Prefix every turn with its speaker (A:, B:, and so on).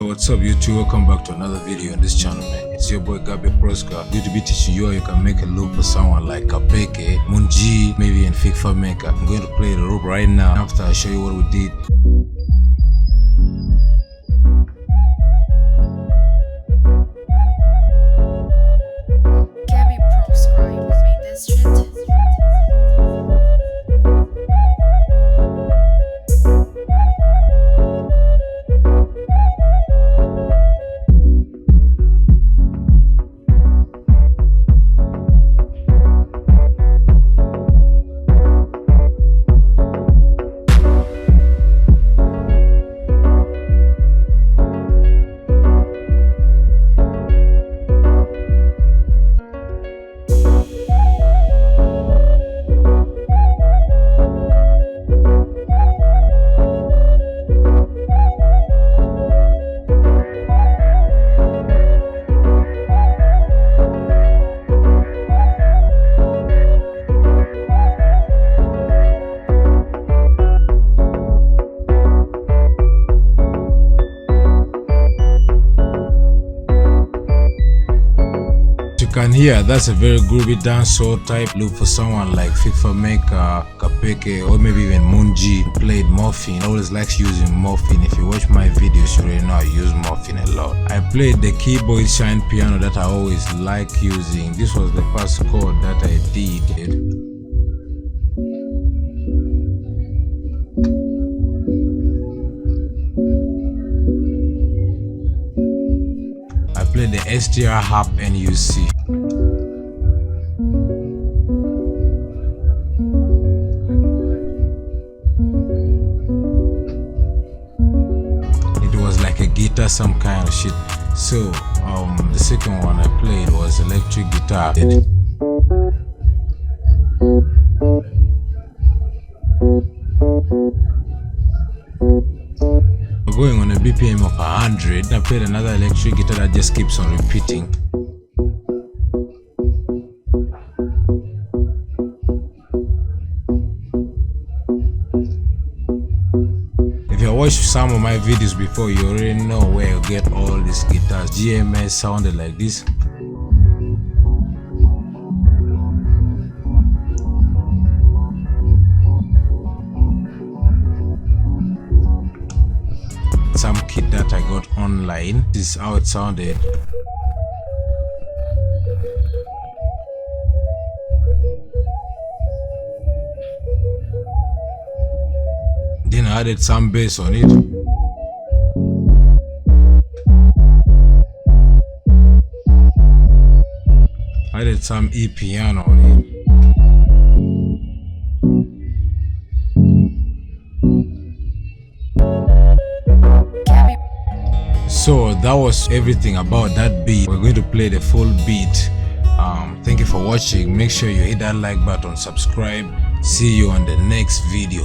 A: What's up YouTube, welcome back to another video on this channel, man. It's your boy Gabbyproscra. Going to be teaching you how you can make a loop for someone like Kapeke, Mun, maybe and Fik Fameica. I'm going to play the loop right now after I show you what we did.
B: Gabbyproscra, you made this shit.
A: You can hear that's a very groovy dancehall type loop for someone like Fik Fameica, Kapeke, or maybe even Mun played morphine. I always likes using morphine. If you watch my videos, you already know I use morphine a lot. I played the keyboard shine piano that I always like using. This was the first chord that I did. I played the STR harp and you see. It was like a guitar, some kind of shit. So the second one I played was electric guitar. Going on a BPM of 100, I played another electric guitar that just keeps on repeating. If you watched some of my videos before, you already know where you get all these guitars. GMS sounded like this. Some kit that I got online. This is how it sounded. Then I added some bass on it. I added some E piano on it. So that was everything about that beat. We're going to play the full beat. Thank you for watching. Make sure you hit that like button, subscribe. See you on the next video.